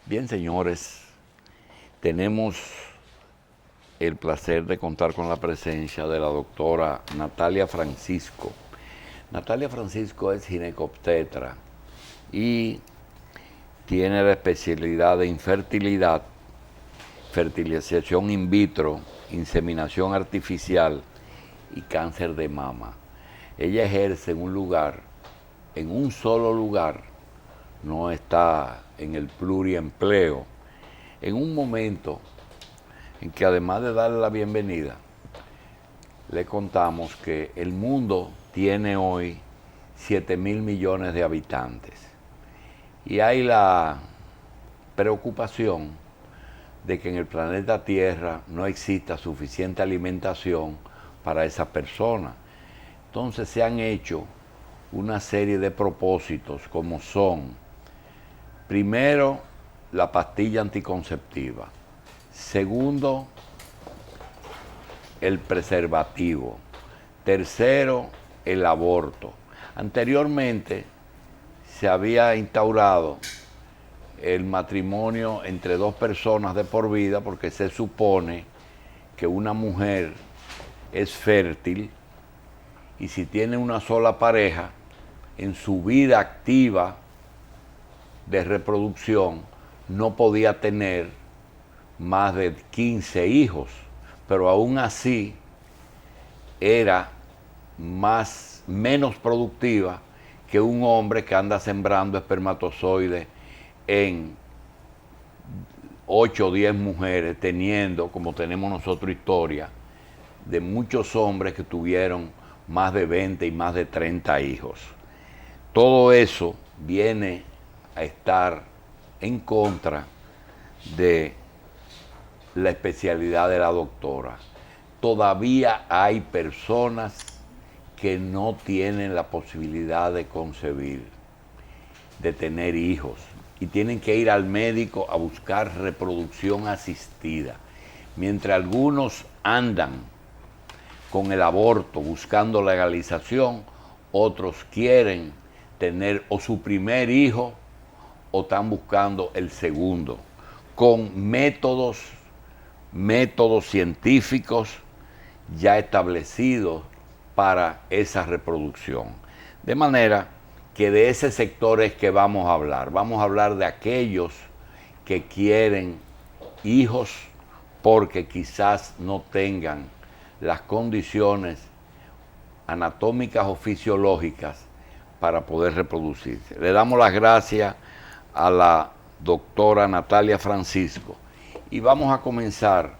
Bien, señores, tenemos el placer de contar con la presencia de la doctora Natalia Francisco. Natalia Francisco es ginecobstetra y tiene la especialidad de infertilidad, fertilización in vitro, inseminación artificial y cáncer de mama. Ella ejerce en un solo lugar, no está en el pluriempleo, en un momento en que además de darle la bienvenida, le contamos que el mundo tiene hoy 7.000 millones de habitantes y hay la preocupación de que en el planeta Tierra no exista suficiente alimentación para esas personas. Entonces se han hecho una serie de propósitos como son, primero, la pastilla anticonceptiva. Segundo, el preservativo. Tercero, el aborto. Anteriormente se había instaurado el matrimonio entre dos personas de por vida porque se supone que una mujer es fértil y si tiene una sola pareja, en su vida activa de reproducción no podía tener más de 15 hijos, pero aún así era menos productiva que un hombre que anda sembrando espermatozoides en 8 o 10 mujeres, teniendo, como tenemos nosotros historia, de muchos hombres que tuvieron más de 20 y más de 30 hijos. Todo eso viene a estar en contra de la especialidad de la doctora. Todavía hay personas que no tienen la posibilidad de concebir, de tener hijos, y tienen que ir al médico a buscar reproducción asistida. Mientras algunos andan con el aborto buscando legalización, otros quieren tener o su primer hijo o están buscando el segundo, con métodos científicos ya establecidos para esa reproducción. De manera que de ese sector es que vamos a hablar de aquellos que quieren hijos porque quizás no tengan las condiciones anatómicas o fisiológicas para poder reproducirse. Le damos las gracias a la doctora Natalia Francisco y vamos a comenzar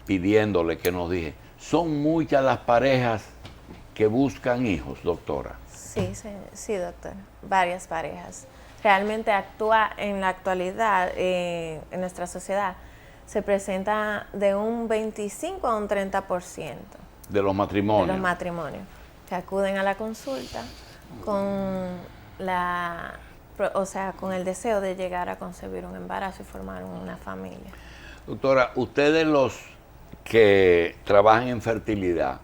pidiéndole que nos diga, ¿son muchas las parejas que buscan hijos, doctora? Sí, doctor, varias parejas. Realmente en la actualidad, en nuestra sociedad, se presenta de un 25 a un 30% de los matrimonios. De los matrimonios que acuden a la consulta con con el deseo de llegar a concebir un embarazo y formar una familia. Doctora, ustedes los que trabajan en fertilidad,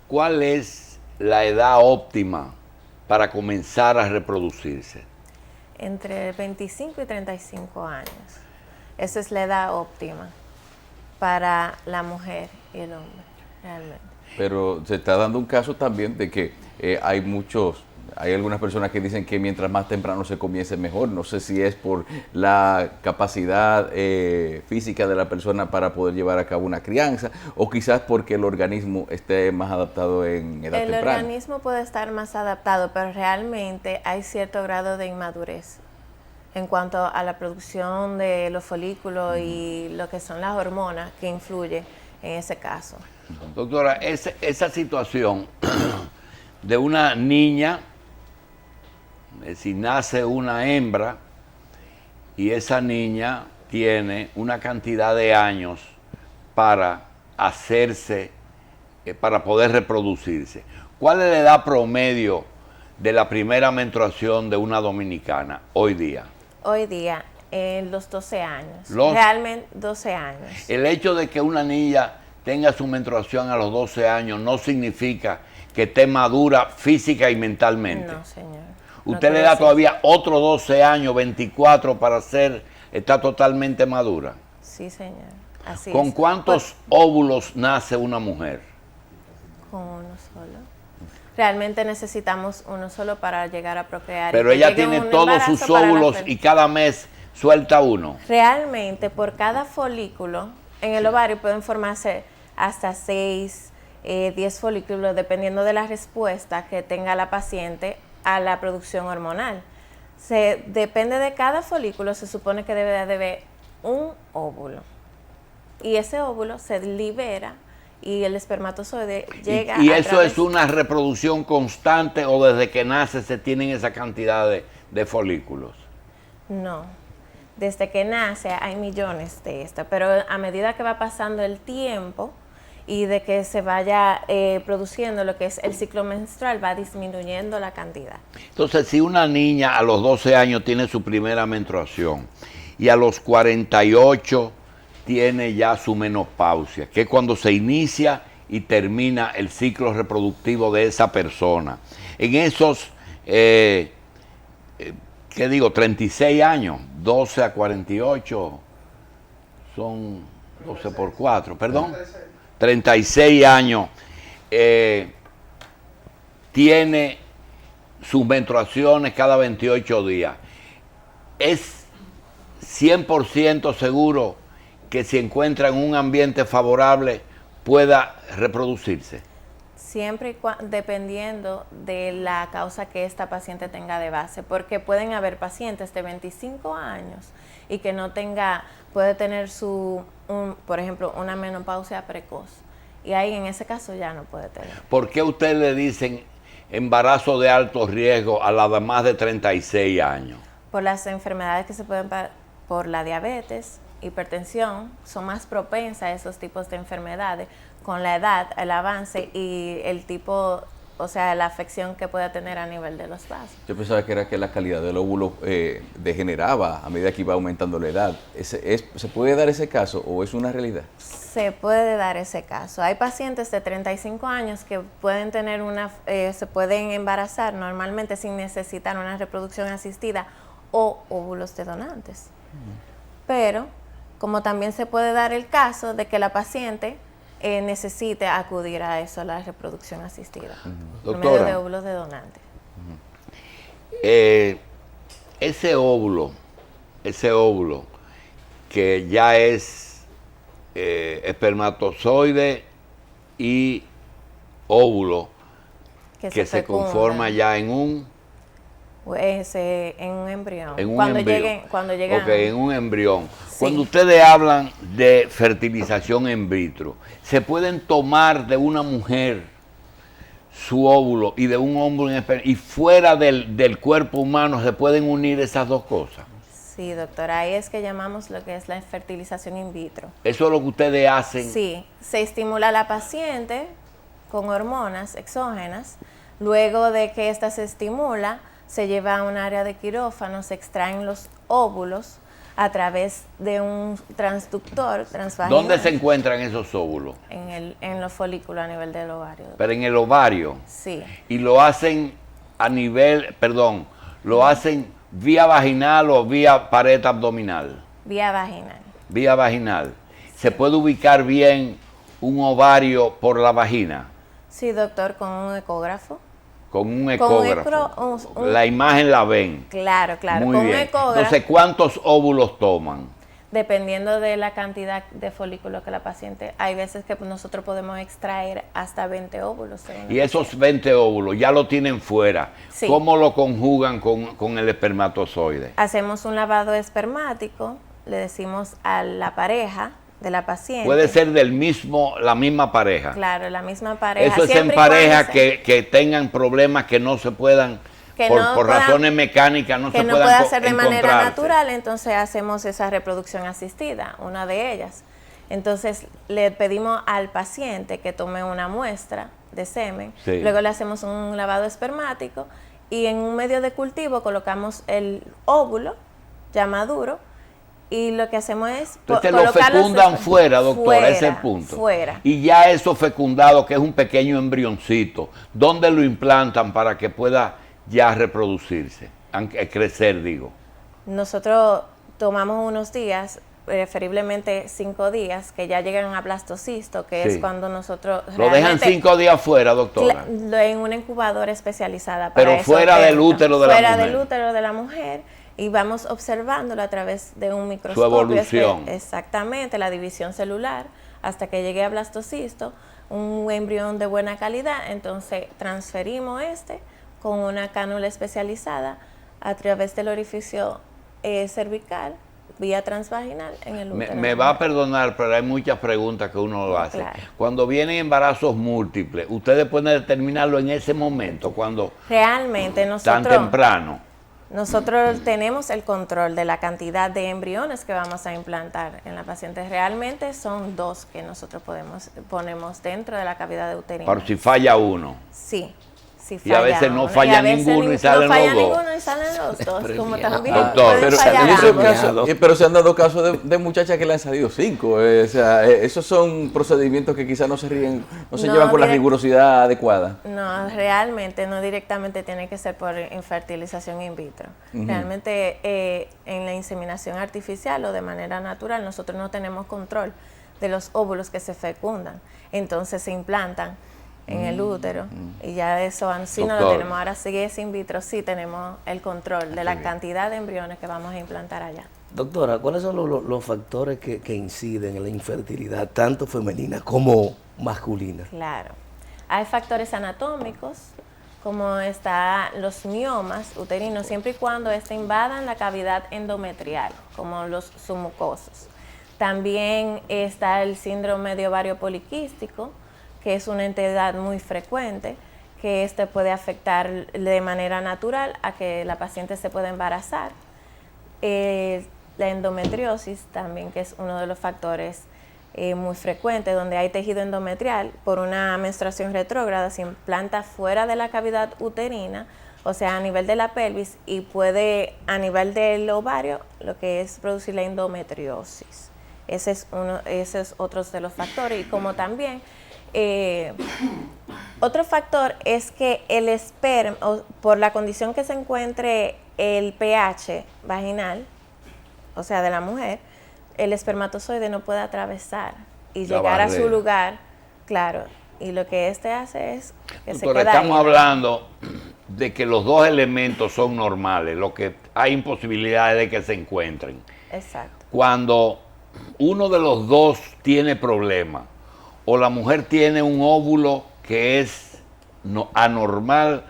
¿cuál es la edad óptima para comenzar a reproducirse? Entre 25 y 35 años. Esa es la edad óptima para la mujer y el hombre, realmente. Pero se está dando un caso también de que hay algunas personas que dicen que mientras más temprano se comience mejor. No sé si es por la capacidad física de la persona para poder llevar a cabo una crianza o quizás porque el organismo esté más adaptado en edad temprana. El organismo puede estar más adaptado, pero realmente hay cierto grado de inmadurez en cuanto a la producción de los folículos y lo que son las hormonas que influyen en ese caso. Doctora, esa situación de una niña, si nace una hembra y esa niña tiene una cantidad de años para para poder reproducirse, ¿cuál es la edad promedio de la primera menstruación de una dominicana hoy día? Hoy día, los 12 años. Realmente 12 años. El hecho de que una niña tenga su menstruación a los 12 años no significa que esté madura física y mentalmente. No, señor. No Usted le quiere da decir- todavía otros 12 años, 24 para está totalmente madura. Sí, señor. Así ¿Con es. cuántos óvulos nace una mujer? Con uno solo. Realmente necesitamos uno solo para llegar a procrear. y Pero que ella llegue tiene un todos embarazo sus para la óvulos fer- y cada mes suelta uno. Realmente, por cada folículo, en el ovario pueden formarse hasta 6, 10 folículos, dependiendo de la respuesta que tenga la paciente a la producción hormonal. Depende de cada folículo, se supone que debe de haber un óvulo. Y ese óvulo se libera y el espermatozoide llega ¿Y a eso través- es una reproducción constante o desde que nace se tienen esa cantidad de folículos? No, desde que nace hay millones de estas, pero a medida que va pasando el tiempo y de que se vaya produciendo lo que es el ciclo menstrual, va disminuyendo la cantidad. Entonces, si una niña a los 12 años tiene su primera menstruación y a los 48 tiene ya su menopausia, que es cuando se inicia y termina el ciclo reproductivo de esa persona, en esos, ¿qué digo? 36 años, 12 a 48, son 12 por 4, perdón, 36 años, tiene sus menstruaciones cada 28 días. Es 100% seguro que si encuentra en un ambiente favorable pueda reproducirse. Siempre y dependiendo de la causa que esta paciente tenga de base, porque pueden haber pacientes de 25 años y que no tenga, puede tener por ejemplo, una menopausia precoz. Y ahí en ese caso ya no puede tener. ¿Por qué usted le dicen embarazo de alto riesgo a las de más de 36 años? Por las enfermedades que se pueden, por la diabetes, hipertensión, son más propensas a esos tipos de enfermedades con la edad, el avance y el tipo, o sea, la afección que pueda tener a nivel de los vasos. Yo pensaba que era que la calidad del óvulo degeneraba a medida que iba aumentando la edad. ¿Se puede dar ese caso o es una realidad? Se puede dar ese caso. Hay pacientes de 35 años que pueden tener se pueden embarazar normalmente sin necesitar una reproducción asistida o óvulos de donantes. Pero, como también se puede dar el caso de que la paciente necesite acudir a eso, a la reproducción asistida, por medio Doctora, de óvulos de donantes. ese óvulo que ya es espermatozoide y óvulo que se conforma ya en un en un embrión. En un cuando embrión. llegan Ok, en un embrión. Sí. Cuando ustedes hablan de fertilización in vitro, ¿se pueden tomar de una mujer su óvulo y de un hombre y fuera del cuerpo humano se pueden unir esas dos cosas? Sí, doctora, ahí es que llamamos lo que es la fertilización in vitro. Eso es lo que ustedes hacen. Sí, se estimula a la paciente con hormonas exógenas. Luego de que ésta se estimula, se lleva a un área de quirófano, se extraen los óvulos a través de un transductor transvaginal. ¿Dónde se encuentran esos óvulos? En los folículos a nivel del ovario. Pero en el ovario. Sí, Y lo hacen lo hacen vía vaginal o vía pared abdominal. vía vaginal. Vía vaginal. ¿Se puede ubicar bien un ovario por la vagina? Sí, doctor, con un ecógrafo. Con un Con un ecógrafo. La imagen la ven. Claro, Muy con bien. un ecógrafo. Entonces, ¿cuántos óvulos toman? Dependiendo de la cantidad de folículos que la paciente, hay veces que nosotros podemos extraer hasta 20 óvulos. Y esos 20 óvulos ya lo tienen fuera. Sí. ¿Cómo lo conjugan con el espermatozoide? Hacemos un lavado espermático, le decimos a la pareja de la paciente. Puede ser la misma pareja. Claro, la misma pareja. Eso es en siempre y cuando pareja se- que tengan problemas que no se puedan, Que por no puedan- razones mecánicas, no que se no puedan pueda hacer de manera encontrarse. natural, entonces hacemos esa reproducción asistida, una de ellas. Entonces le pedimos al paciente que tome una muestra de semen, Sí. luego le hacemos un lavado espermático y en un medio de cultivo colocamos el óvulo ya maduro y lo que hacemos es Entonces lo colocarlos fecundan fuera, doctora, ese es el punto. Fuera. Y ya eso fecundado, que es un pequeño embrioncito, ¿dónde lo implantan para que pueda ya reproducirse, crecer, digo. Nosotros tomamos unos días, preferiblemente 5 días, que ya llegan a blastocisto, que es cuando nosotros lo dejan 5 días fuera, doctora. En una incubadora especializada. Pero fuera del útero de la mujer. Fuera del útero de la mujer, y vamos observándolo a través de un microscopio. Su evolución. Exactamente, la división celular, hasta que llegue a blastocisto, un embrión de buena calidad. Entonces transferimos con una cánula especializada a través del orificio cervical, vía transvaginal en el útero. Me va a perdonar, pero hay muchas preguntas que uno lo hace. Claro. Cuando vienen embarazos múltiples, ¿ustedes pueden determinarlo en ese momento, cuando realmente tan temprano? Nosotros tenemos el control de la cantidad de embriones que vamos a implantar en la paciente. Realmente son 2 que nosotros ponemos dentro de la cavidad uterina. Por si falla uno. Sí. Si y a veces no falla ninguno y salen los dos. Ninguno y salen los dos, como también. Doctor, pero se han dado casos de muchachas que le han salido 5. O sea, esos son procedimientos que quizás no se llevan con la rigurosidad adecuada. No, realmente no directamente tiene que ser por infertilización in vitro. Realmente en la inseminación artificial o de manera natural nosotros no tenemos control de los óvulos que se fecundan. Entonces se implantan en el útero, y ya eso sí no lo tenemos. Ahora sí es in vitro, sí tenemos el control de la cantidad de embriones que vamos a implantar allá. Doctora, ¿cuáles son los factores que inciden en la infertilidad, tanto femenina como masculina? Claro, hay factores anatómicos, como los miomas uterinos, siempre y cuando invadan la cavidad endometrial, como los submucosos. También está el síndrome de ovario poliquístico, que es una entidad muy frecuente, que puede afectar de manera natural a que la paciente se pueda embarazar. La endometriosis también, que es uno de los factores muy frecuentes, donde hay tejido endometrial por una menstruación retrógrada, se implanta fuera de la cavidad uterina, o sea, a nivel de la pelvis, y puede a nivel del ovario, lo que es producir la endometriosis. Ese es otro de los factores, y como también otro factor es que el esperma, por la condición que se encuentre el pH vaginal, o sea, de la mujer, el espermatozoide no puede atravesar y llegar a su lugar, claro, y lo que hace es que se queda estamos hablando de que los 2 elementos son normales, lo que hay imposibilidades de que se encuentren. Exacto. Cuando uno de los 2 tiene problemas, o la mujer tiene un óvulo que es anormal,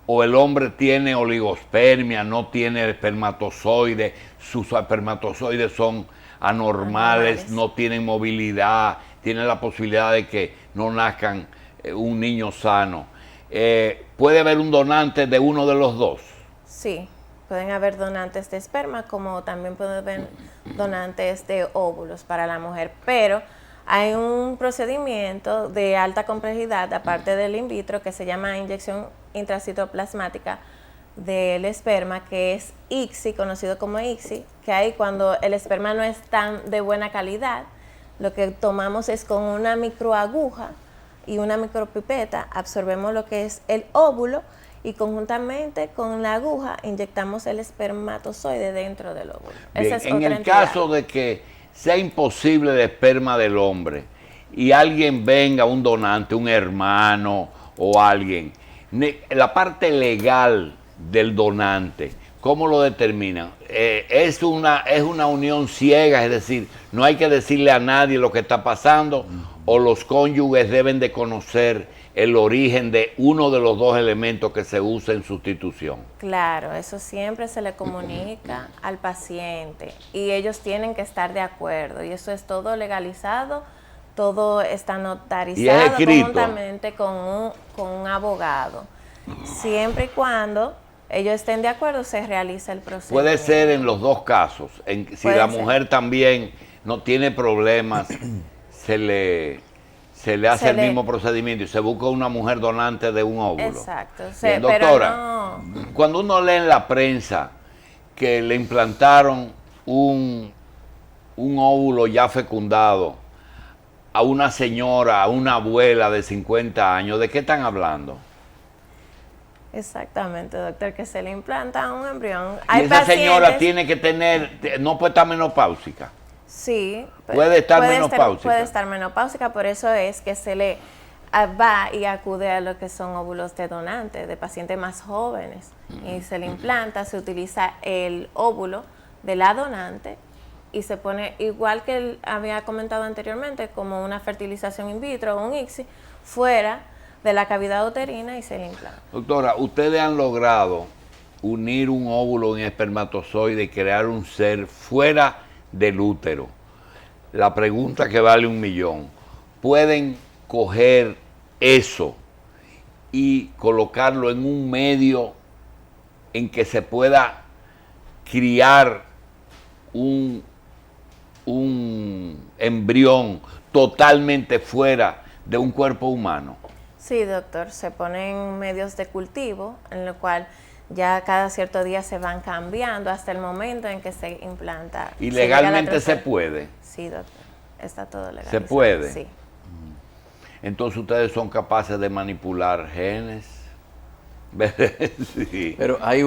o el hombre tiene oligospermia, no tiene espermatozoide, sus espermatozoides son anormales, no tienen movilidad, tienen la posibilidad de que no nazcan un niño sano. ¿Puede haber un donante de uno de los 2? Sí, pueden haber donantes de esperma, como también pueden haber donantes de óvulos para la mujer, pero hay un procedimiento de alta complejidad, aparte del in vitro, que se llama inyección intracitoplasmática del esperma, que es ICSI, conocido como ICSI, que hay cuando el esperma no es tan de buena calidad, lo que tomamos es con una microaguja y una micropipeta, absorbemos lo que es el óvulo, y conjuntamente con la aguja inyectamos el espermatozoide dentro del óvulo. Bien, Esa es en otra el entidad. caso de que sea imposible el esperma del hombre y alguien venga, un donante, un hermano o alguien, la parte legal del donante, ¿cómo lo determinan? Es una unión ciega, es decir, no hay que decirle a nadie lo que está pasando, o los cónyuges deben de conocer el origen de uno de los 2 elementos que se usa en sustitución. Claro, eso siempre se le comunica al paciente y ellos tienen que estar de acuerdo, y eso es todo legalizado, todo está notarizado conjuntamente con un abogado. Siempre y cuando ellos estén de acuerdo, se realiza el proceso. Puede ser en los 2 casos, si la mujer también no tiene problemas, se le hace el mismo procedimiento y se busca una mujer donante de un óvulo. Exacto. Bien, doctora, cuando uno lee en la prensa que le implantaron un óvulo ya fecundado a una señora, a una abuela de 50 años, ¿de qué están hablando? Exactamente, doctor, que se le implanta un embrión. Y esa señora tiene que tener, no puede estar menopáusica. Sí. Puede estar menopáusica. Puede estar menopáusica, por eso es que se le va y acude a lo que son óvulos de donante, de pacientes más jóvenes. Y se le implanta, se utiliza el óvulo de la donante y se pone, igual que había comentado anteriormente, como una fertilización in vitro o un ICSI, fuera de la cavidad uterina y se le implanta. Doctora, ustedes han logrado unir un óvulo, un espermatozoide y crear un ser fuera del útero. La pregunta que vale 1.000.000. ¿Pueden coger eso y colocarlo en un medio en que se pueda criar un embrión totalmente fuera de un cuerpo humano? Sí, doctor, se ponen medios de cultivo, en lo cual ya cada cierto día se van cambiando hasta el momento en que se implanta. ¿Y legalmente se puede? Sí, doctor, está todo legal. ¿Se puede? Sí. Entonces ustedes son capaces de manipular genes. Sí. Pero hay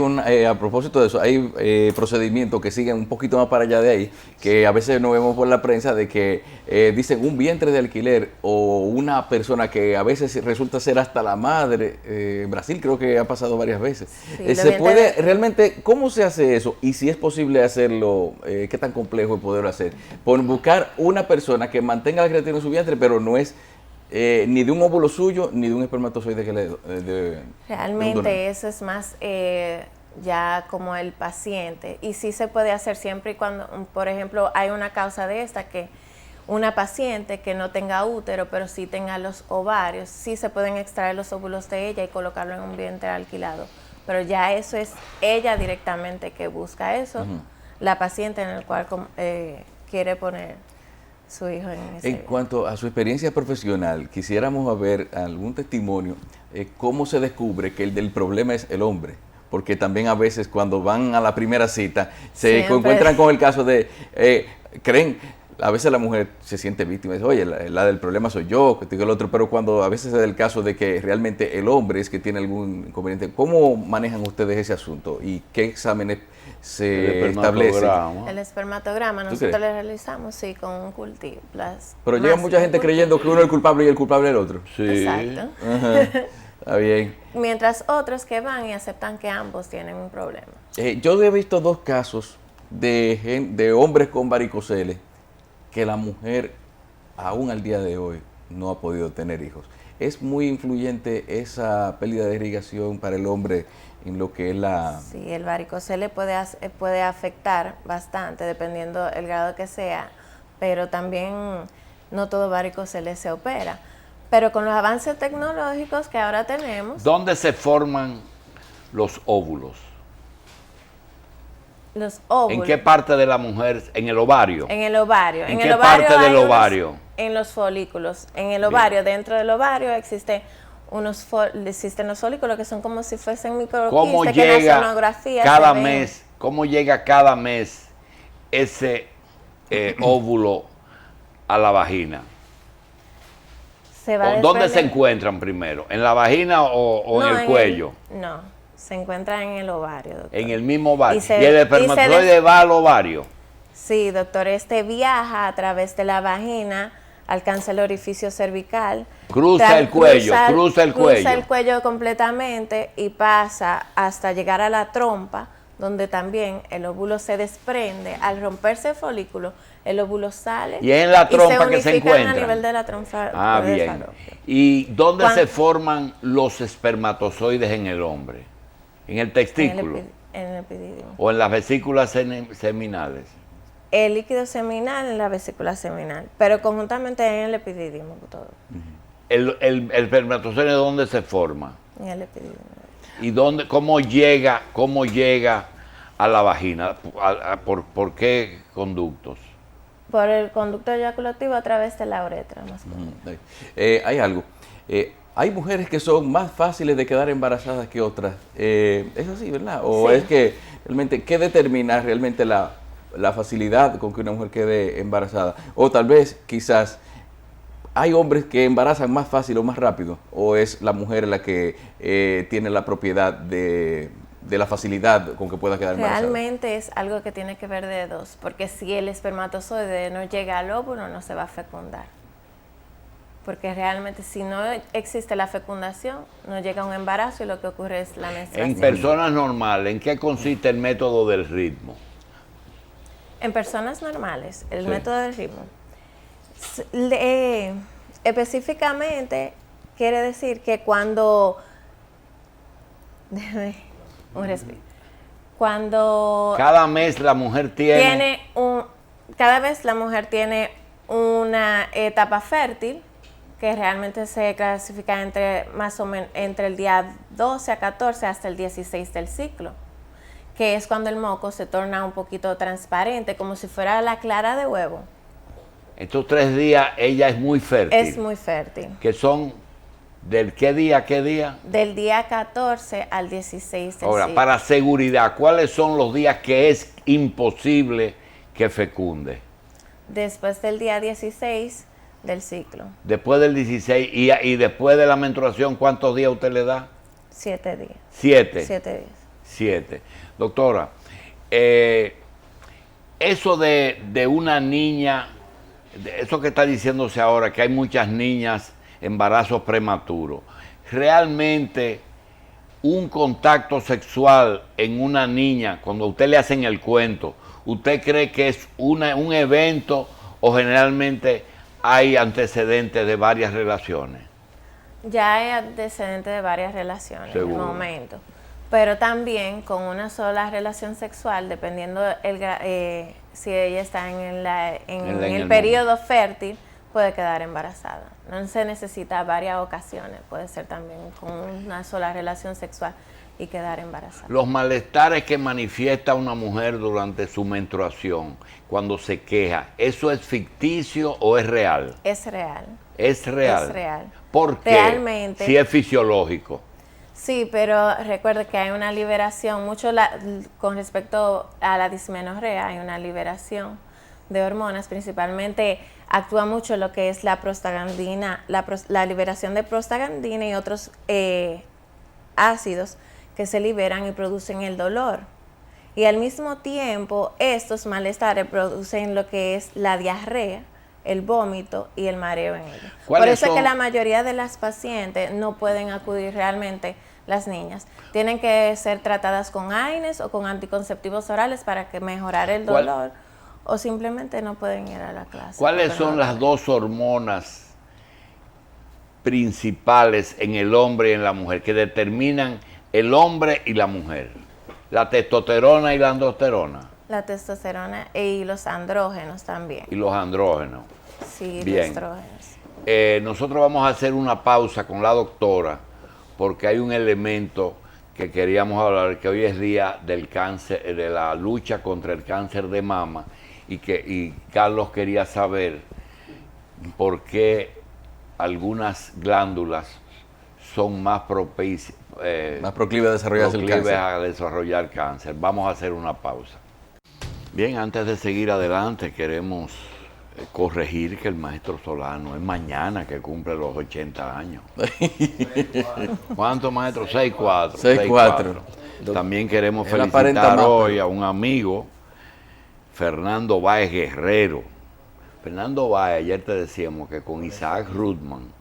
a propósito de eso, hay procedimientos que siguen un poquito más para allá de ahí, que a veces no vemos por la prensa de que dicen un vientre de alquiler o una persona que a veces resulta ser hasta la madre. En Brasil creo que ha pasado varias veces. Sí, ¿Se puede realmente, cómo se hace eso? Y si es posible hacerlo, ¿qué tan complejo es poderlo hacer? Por buscar una persona que mantenga la criatura en su vientre, pero no es ni de un óvulo suyo, ni de un espermatozoide que le... Realmente eso es más ya como el paciente. Y sí se puede hacer siempre y cuando, por ejemplo, hay una causa de esta que una paciente que no tenga útero, pero sí tenga los ovarios, sí se pueden extraer los óvulos de ella y colocarlo en un vientre alquilado. Pero ya eso es ella directamente que busca eso, la paciente en el cual quiere poner su hijo en ese. En cuanto a su experiencia profesional, quisiéramos ver algún testimonio, cómo se descubre que el del problema es el hombre, porque también a veces cuando van a la primera cita se encuentran con el caso de, creen, a veces la mujer se siente víctima, dice, oye, la del problema soy yo, que digo el otro, pero cuando a veces es el caso de que realmente el hombre es que tiene algún inconveniente, ¿cómo manejan ustedes ese asunto y qué exámenes se establecen? El espermatograma nosotros le realizamos, sí, con un cultivo. Pero llega mucha gente creyendo que uno es el culpable y el culpable es el otro. Sí. Exacto. Ajá. Está bien. Mientras otros que van y aceptan que ambos tienen un problema. Yo he visto 2 casos de hombres con varicoceles que la mujer aún al día de hoy no ha podido tener hijos. Es muy influyente esa pérdida de irrigación para el hombre en lo que es la... Sí, el varicocele puede afectar bastante dependiendo el grado que sea, pero también no todo varicocele se opera. Pero con los avances tecnológicos que ahora tenemos... ¿Dónde se forman los óvulos? Los óvulos. ¿En qué parte de la mujer? ¿En el ovario? En el ovario. ¿En qué parte del ovario? En los folículos. En el ovario, dentro del ovario existen los folículos que son como si fuesen microquistes que en la sonografía cada mes? ¿Cómo llega cada mes ese óvulo a la vagina? ¿Dónde se encuentran primero? ¿En la vagina o en el cuello? No. Se encuentra en el ovario, doctor. En el mismo ovario. ¿Y el espermatozoide va al ovario? Sí, doctor. Viaja a través de la vagina, alcanza el orificio cervical. Cruza el cuello. Cruza el cuello completamente y pasa hasta llegar a la trompa, donde también el óvulo se desprende. Al romperse el folículo, el óvulo sale. Y es en la trompa que se encuentra. A nivel de la trompa. Ah, bien. ¿Y dónde se forman los espermatozoides en el hombre? ¿En el testículo? En el epidídimo. ¿O en las vesículas seminales? El líquido seminal en la vesícula seminal, pero conjuntamente en el epidídimo todo. ¿El espermatozoide dónde se forma? En el epidídimo. ¿Y cómo llega a la vagina? ¿Por qué conductos? Por el conducto eyaculativo a través de la uretra. Hay algo. Hay mujeres que son más fáciles de quedar embarazadas que otras. ¿Es así, verdad? ¿O es que realmente qué determina realmente la facilidad con que una mujer quede embarazada? O tal vez, quizás, ¿hay hombres que embarazan más fácil o más rápido? ¿O es la mujer la que tiene la propiedad de la facilidad con que pueda quedar embarazada? Realmente es algo que tiene que ver de dos, porque si el espermatozoide no llega al óvulo, no se va a fecundar. Porque realmente si no existe la fecundación, no llega un embarazo y lo que ocurre es la menstruación. En personas normales, ¿en qué consiste el método del ritmo? En personas normales, el Sí. método del ritmo, específicamente quiere decir que cuando, déjame un respiro, cuando Cada mes la mujer tiene cada vez la mujer tiene una etapa fértil que realmente se clasifica entre más o menos entre el día 12 a 14 hasta el 16 del ciclo, que es cuando el moco se torna un poquito transparente, como si fuera la clara de huevo. Estos 3 días ella es muy fértil. Es muy fértil. Que son ¿del qué día a qué día? Del día 14 al 16 del Ahora, ciclo. para seguridad, ¿cuáles son los días que es imposible que fecunde? Después del día 16 del ciclo. Después del 16 y después de la menstruación, ¿cuántos días usted le da? 7 días. 7. 7 días. 7. Doctora, eso de una niña, eso que está diciéndose ahora, que hay muchas niñas embarazos prematuros, realmente un contacto sexual en una niña, cuando a usted le hacen el cuento, ¿usted cree que es un evento o generalmente hay antecedentes de varias relaciones? Ya hay antecedentes de varias relaciones en el Seguro. momento. Pero también con una sola relación sexual, dependiendo si ella está en el periodo fértil, puede quedar embarazada. No se necesita varias ocasiones, puede ser también con una sola relación sexual y quedar embarazada. Los malestares que manifiesta una mujer durante su menstruación, cuando se queja, ¿eso es ficticio o es real? Es real. Es real. Es real. ¿Por qué? Realmente. Si es fisiológico. Sí, pero recuerde que hay una liberación, con respecto a la dismenorrea, hay una liberación de hormonas, principalmente actúa mucho lo que es la prostaglandina, la liberación de prostaglandina y otros ácidos que se liberan y producen el dolor. Y al mismo tiempo, estos malestares producen lo que es la diarrea, el vómito y el mareo en ellos. Por eso es que la mayoría de las pacientes no pueden acudir realmente, las niñas. Tienen que ser tratadas con AINES o con anticonceptivos orales para que mejorar el dolor o simplemente no pueden ir a la clase. ¿Cuáles son las dos hormonas principales en el hombre y en la mujer que determinan el hombre y la mujer? La testosterona y la androsterona. La testosterona y los andrógenos también. Y los andrógenos. Sí, bien. los estrógenos. Nosotros vamos a hacer una pausa con la doctora porque hay un elemento que queríamos hablar, que hoy es día del cáncer, de la lucha contra el cáncer de mama, y Carlos quería saber por qué algunas glándulas son más propicias, más proclive a desarrollarse el cáncer. a desarrollar cáncer. Vamos a hacer una pausa. Bien, antes de seguir adelante, queremos corregir que el maestro Solano es mañana que cumple los 80 años. ¿Cuánto, maestro? 6'4". 6'4". También queremos Él aparenta felicitar más, hoy pero a un amigo, Fernando Báez Guerrero. Fernando Báez, ayer te decíamos que con Isaac Rudman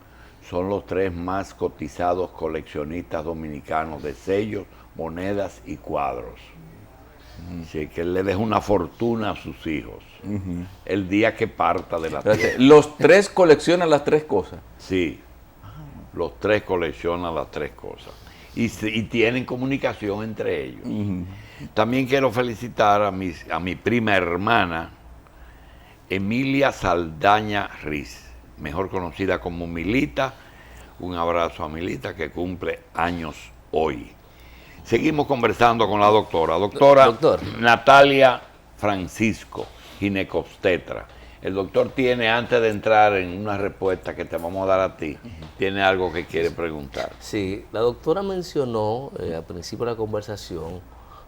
son los 3 más cotizados coleccionistas dominicanos de sellos, monedas y cuadros. Así que él le deja una fortuna a sus hijos. El día que parta de la tierra. ¿Los 3 coleccionan las 3 cosas? Sí, los 3 coleccionan las 3 cosas. Y tienen comunicación entre ellos. También quiero felicitar a mi prima hermana, Emilia Saldaña Riz, mejor conocida como Milita. Un abrazo a Milita, que cumple años hoy. Seguimos conversando con la doctora. Doctor Natalia Francisco, ginecobstetra. El doctor tiene, antes de entrar en una respuesta que te vamos a dar a ti, tiene algo que quiere preguntar. Sí, la doctora mencionó al principio de la conversación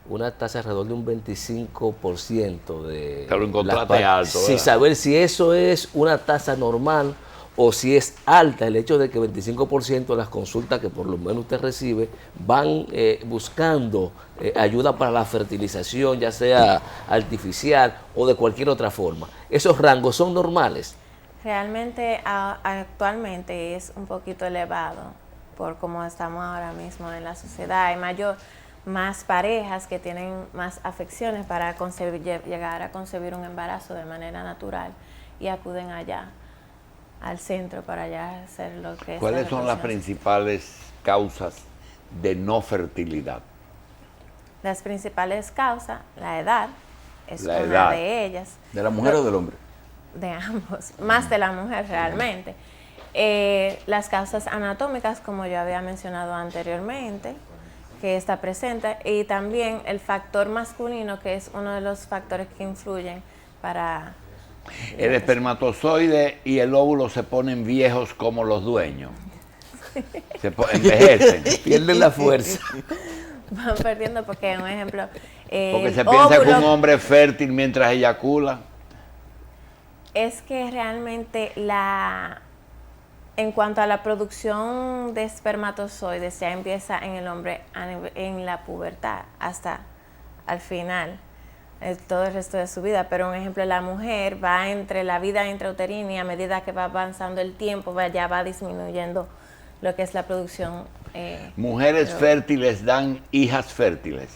una tasa alrededor de un 25% de... Te lo encontraste alto, sin ¿verdad? saber si eso es una tasa normal o si es alta el hecho de que 25% de las consultas que por lo menos usted recibe van buscando ayuda para la fertilización, ya sea artificial o de cualquier otra forma. ¿Esos rangos son normales? Realmente actualmente es un poquito elevado por cómo estamos ahora mismo en la sociedad. Hay más parejas que tienen más afecciones para llegar a concebir un embarazo de manera natural y acuden allá al centro para allá hacer lo que es. ¿Cuáles son las principales causas de no fertilidad? Las principales causas, la edad, es La una edad. de ellas. ¿De la mujer o del hombre? De ambos, más de la mujer realmente. Las causas anatómicas, como yo había mencionado anteriormente, que está presente, y también el factor masculino, que es uno de los factores que influyen para... El espermatozoide y el óvulo se ponen viejos como los dueños. Envejecen. Pierden la fuerza. Van perdiendo porque, un ejemplo... Porque el se piensa que un óvulo hombre es fértil mientras eyacula. es que realmente en cuanto a la producción de espermatozoides, ya empieza en el hombre en la pubertad hasta al final, todo el resto de su vida. Pero un ejemplo, la mujer va entre la vida intrauterina y a medida que va avanzando el tiempo, ya va disminuyendo lo que es la producción. Mujeres fértiles dan hijas fértiles.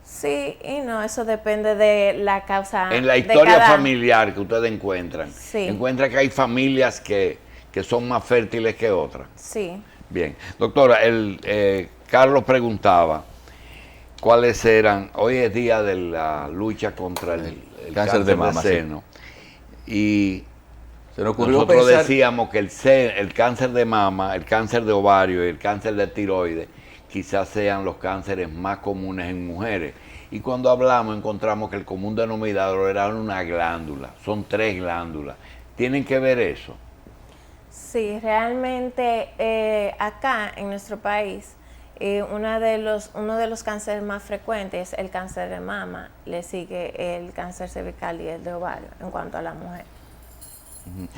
Sí y no, eso depende de la causa. En la de historia cada- familiar que ustedes encuentran, Sí. encuentran que hay familias que son más fértiles que otras. Sí. Bien, doctora, Carlos preguntaba cuáles eran, hoy es día de la lucha contra el cáncer de mama, sí. seno, y Se nos ocurrió nosotros pensar, decíamos que el cáncer de mama, el cáncer de ovario y el cáncer de tiroides quizás sean los cánceres más comunes en mujeres. Y cuando hablamos encontramos que el común denominador era una glándula, son 3 glándulas. ¿Tienen que ver eso? Sí, realmente acá en nuestro país uno de los cánceres más frecuentes es el cáncer de mama, le sigue el cáncer cervical y el de ovario en cuanto a la mujer.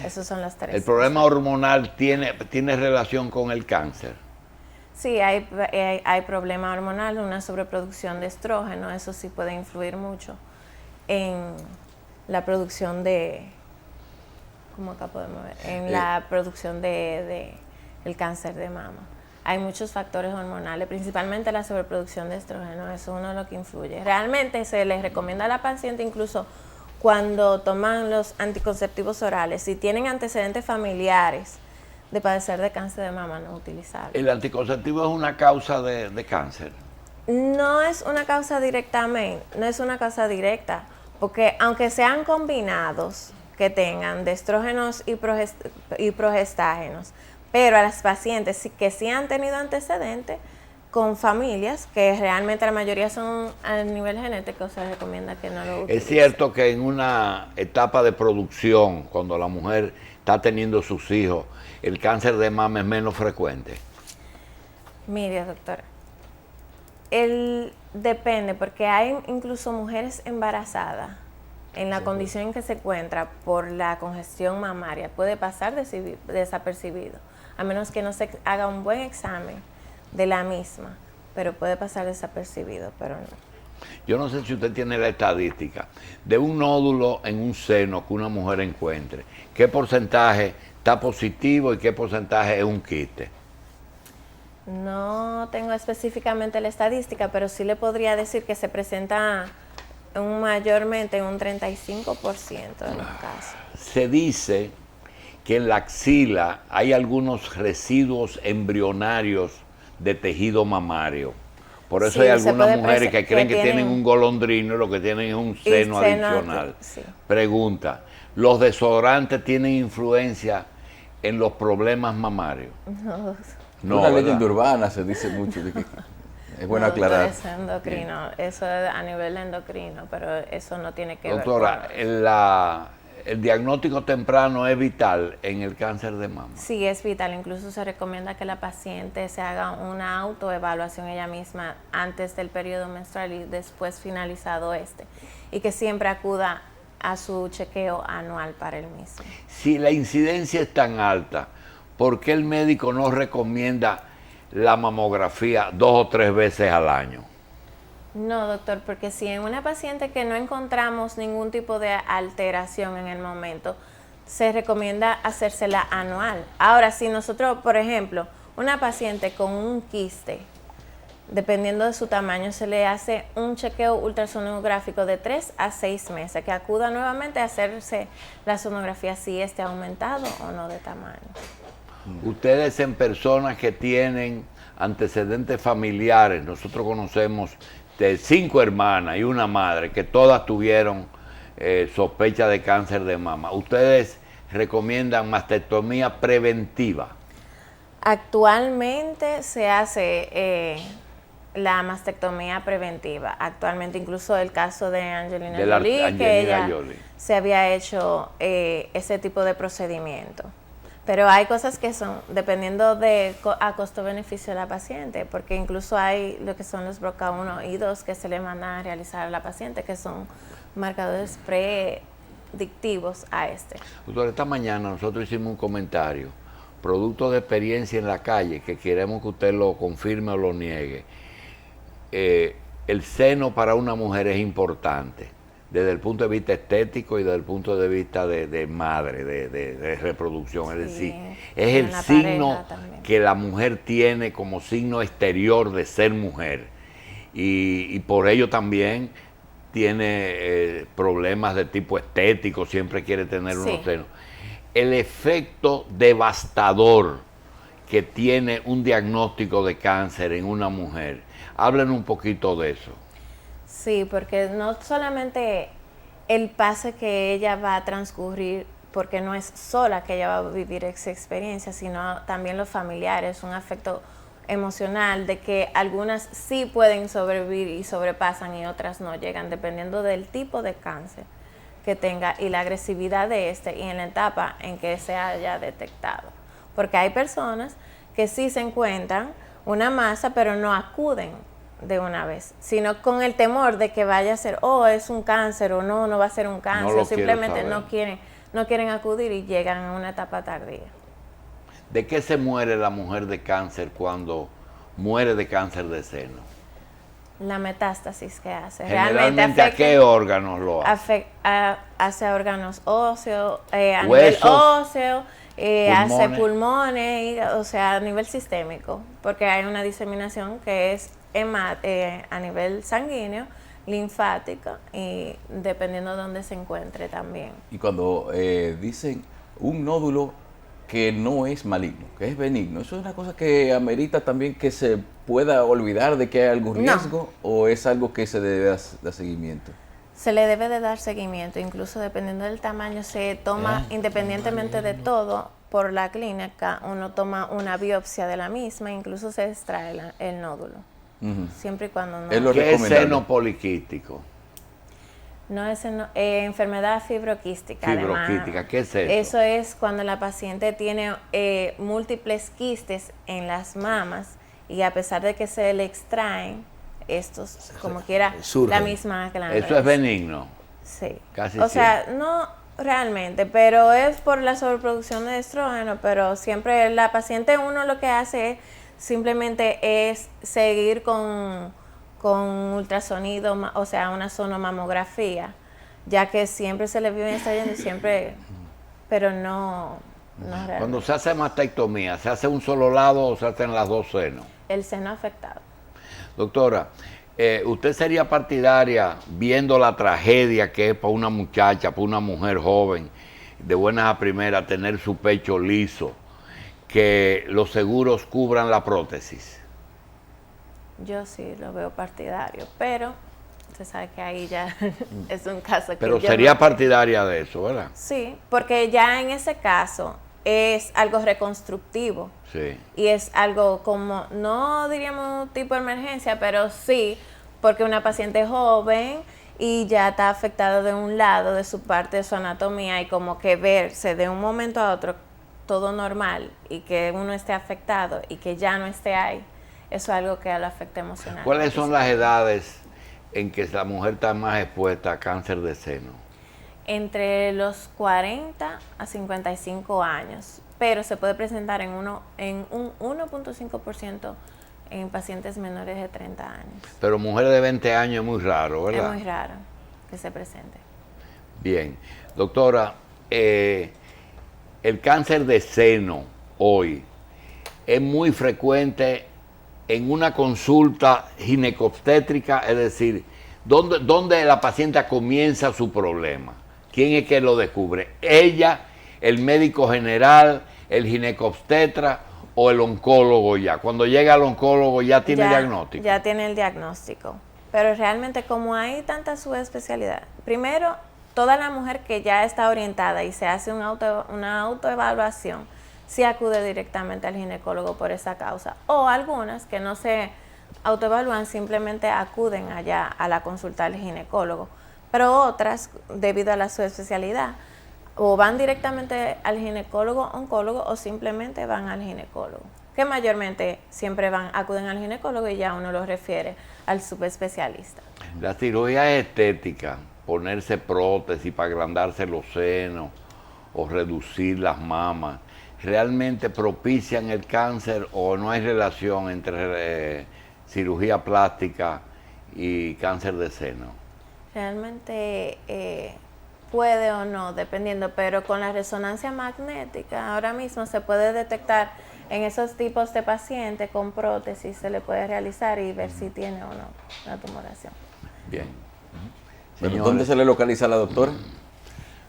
Esos son las 3. ¿El problema hormonal tiene relación con el cáncer? Sí, hay problema hormonal, una sobreproducción de estrógeno, eso sí puede influir mucho en la producción de, ¿cómo acá podemos ver? En la producción de el cáncer de mama. Hay muchos factores hormonales, principalmente la sobreproducción de estrógeno, eso es uno de lo que influye. Realmente se les recomienda a la paciente, incluso cuando toman los anticonceptivos orales, si tienen antecedentes familiares de padecer de cáncer de mama, no utilizarlo. ¿El anticonceptivo es una causa de cáncer? No es una causa directamente, no es una causa directa, porque aunque sean combinados que tengan de estrógenos y progestágenos, pero a las pacientes que sí han tenido antecedentes con familias, que realmente la mayoría son a nivel genético, se recomienda que no lo utilicen. Es cierto que en una etapa de producción, cuando la mujer está teniendo sus hijos, el cáncer de mama es menos frecuente. Mire, doctora, depende, porque hay incluso mujeres embarazadas en la condición en que se encuentra por la congestión mamaria, puede pasar desapercibido, a menos que no se haga un buen examen de la misma, pero puede pasar desapercibido, pero no. Yo no sé si usted tiene la estadística de un nódulo en un seno que una mujer encuentre. ¿Qué porcentaje está positivo y qué porcentaje es un quiste? No tengo específicamente la estadística, pero sí le podría decir que se presenta mayormente en un 35% de los casos. Se dice que en la axila hay algunos residuos embrionarios de tejido mamario. Por eso Sí, hay se algunas puede mujeres que creen que tienen tienen un golondrino y lo que tienen es un seno adicional. Sí. Pregunta, ¿los desodorantes tienen influencia en los problemas mamarios? No, una ¿verdad? leyenda urbana se dice mucho. De que es bueno No, aclarar. Eso es endocrino, eso es a nivel endocrino, pero eso no tiene que Doctora, ver con... el diagnóstico temprano es vital en el cáncer de mama. Sí, es vital. Incluso se recomienda que la paciente se haga una autoevaluación ella misma antes del periodo menstrual y después finalizado este. Y que siempre acuda a su chequeo anual para el mismo. Si la incidencia es tan alta, ¿por qué el médico no recomienda la mamografía 2 o 3 veces al año? No, doctor, porque si en una paciente que no encontramos ningún tipo de alteración en el momento, se recomienda hacérsela anual. Ahora, si nosotros, por ejemplo, una paciente con un quiste, dependiendo de su tamaño, se le hace un chequeo ultrasonográfico de 3 a 6 meses, que acuda nuevamente a hacerse la sonografía si esté aumentado o no de tamaño. Ustedes en personas que tienen antecedentes familiares, nosotros conocemos de 5 hermanas y una madre que todas tuvieron sospecha de cáncer de mama. ¿Ustedes recomiendan mastectomía preventiva? Actualmente se hace la mastectomía preventiva. Actualmente, incluso el caso de Angelina Jolie, que ella se había hecho ese tipo de procedimiento. Pero hay cosas que son, dependiendo de a costo-beneficio de la paciente, porque incluso hay lo que son los BRCA1 y 2 que se le mandan a realizar a la paciente, que son marcadores predictivos a este. Doctor, esta mañana nosotros hicimos un comentario, producto de experiencia en la calle, que queremos que usted lo confirme o lo niegue. El seno para una mujer es importante, desde el punto de vista estético y desde el punto de vista de madre, de reproducción. Es decir, es el signo que la mujer tiene como signo exterior de ser mujer. Y por ello también tiene problemas de tipo estético, siempre quiere tener unos senos. El efecto devastador que tiene un diagnóstico de cáncer en una mujer. Hablen un poquito de eso. Sí, porque no solamente el pase que ella va a transcurrir, porque no es sola que ella va a vivir esa experiencia, sino también los familiares, un afecto emocional de que algunas sí pueden sobrevivir y sobrepasan y otras no llegan, dependiendo del tipo de cáncer que tenga y la agresividad de este y en la etapa en que se haya detectado. Porque hay personas que sí se encuentran una masa, pero no acuden de una vez, sino con el temor de que vaya a ser, es un cáncer o no va a ser un cáncer, o simplemente no quieren acudir y llegan a una etapa tardía. ¿De qué se muere la mujer de cáncer cuando muere de cáncer de seno? La metástasis que hace. Generalmente, ¿a qué órganos lo hace? Hace órganos óseos, a nivel óseo, hace pulmones, o sea, a nivel sistémico, porque hay una diseminación que es a nivel sanguíneo, linfática, y dependiendo de dónde se encuentre también. Y cuando dicen un nódulo que no es maligno, que es benigno, ¿eso es una cosa que amerita también que se pueda olvidar de que hay algún riesgo o es algo que se debe dar seguimiento? Se le debe de dar seguimiento, incluso dependiendo del tamaño, se toma independientemente de todo, por la clínica, uno toma una biopsia de la misma, incluso se extrae el nódulo. Siempre y cuando no. ¿Qué es seno poliquístico? No es enfermedad fibroquística. Fibroquística, ¿qué es eso? Eso es cuando la paciente tiene múltiples quistes en las mamas y a pesar de que se le extraen, estos, como quiera, la misma glándula. ¿Eso es benigno? Sí. Casi o sea, no realmente, pero es por la sobreproducción de estrógeno, pero siempre la paciente uno lo que hace es simplemente es seguir con ultrasonido, o sea, una sonomamografía, ya que siempre se le vive extrayendo, siempre, pero no realmente. Cuando se hace mastectomía, ¿se hace un solo lado o se hacen las dos senos? El seno afectado. Doctora, ¿usted sería partidaria, viendo la tragedia que es para una muchacha, para una mujer joven, de buenas a primeras, tener su pecho liso, que los seguros cubran la prótesis? Yo sí lo veo partidario, pero usted sabe que ahí ya es un caso que pero sería partidaria de eso, ¿verdad? Sí, porque ya en ese caso es algo reconstructivo. Sí. Y es algo como, no diríamos tipo emergencia, pero sí, porque una paciente joven y ya está afectada de un lado de su parte de su anatomía y como que verse de un momento a otro todo normal y que uno esté afectado y que ya no esté ahí, eso es algo que lo afecta emocionalmente. ¿Cuáles son las edades en que la mujer está más expuesta a cáncer de seno? Entre los 40 a 55 años, pero se puede presentar en un 1.5% en pacientes menores de 30 años. Pero mujeres de 20 años es muy raro, ¿verdad? Es muy raro que se presente. Bien. Doctora, el cáncer de seno hoy es muy frecuente en una consulta ginecobstétrica, es decir, ¿dónde la paciente comienza su problema? ¿Quién es que lo descubre? ¿Ella, el médico general, el ginecobstetra o el oncólogo ya? Cuando llega al oncólogo ya tiene diagnóstico. Ya tiene el diagnóstico. Pero realmente como hay tanta subespecialidad, primero, toda la mujer que ya está orientada y se hace una autoevaluación, sí acude directamente al ginecólogo por esa causa. O algunas que no se autoevalúan, simplemente acuden allá a la consulta del ginecólogo. Pero otras, debido a la subespecialidad, o van directamente al ginecólogo, oncólogo, o simplemente van al ginecólogo. Que mayormente siempre acuden al ginecólogo y ya uno los refiere al subespecialista. La cirugía estética, ponerse prótesis para agrandarse los senos o reducir las mamas, ¿realmente propician el cáncer o no hay relación entre cirugía plástica y cáncer de seno? Realmente puede o no, dependiendo, pero con la resonancia magnética ahora mismo se puede detectar en esos tipos de pacientes con prótesis, se le puede realizar y ver si tiene o no la tumoración. Bien. Bueno, ¿dónde se le localiza a la doctora?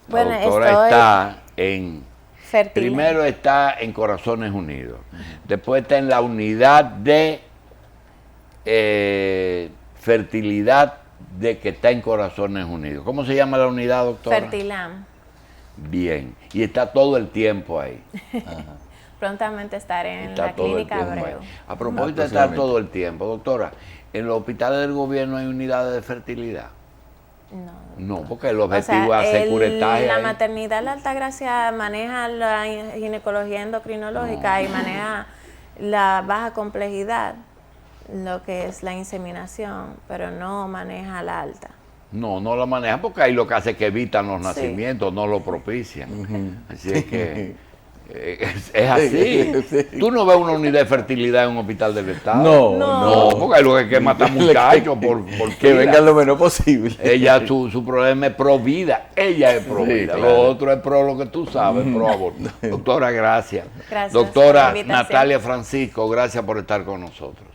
Bueno, La doctora está en... Fertilidad. Primero está en Corazones Unidos, después está en la unidad de fertilidad de que está en Corazones Unidos. ¿Cómo se llama la unidad, doctora? Fertilam. Bien, y está todo el tiempo ahí. Prontamente estaré en Está la todo el clínica tiempo Abreu. ahí. A propósito de estar todo el tiempo, doctora, ¿en los hospitales del gobierno hay unidades de fertilidad? No, porque el objetivo es hacer curetaje. La ahí. maternidad La Altagracia maneja la ginecología endocrinológica y maneja la baja complejidad, lo que es la inseminación, pero no maneja la alta. No la maneja porque ahí lo que hace es que evitan los Sí. nacimientos, no lo propician. Así es que es así. Tú no ves una unidad de fertilidad en un hospital del Estado. No. Porque hay lo que hay que matar muchachos por Que vengan lo menos posible. Ella, su problema es pro vida. Ella es pro Sí, vida. claro. Lo otro es pro lo que tú sabes, pro aborto. Doctora, gracias. Gracias Doctora por la invitación. Natalia Francisco, gracias por estar con nosotros.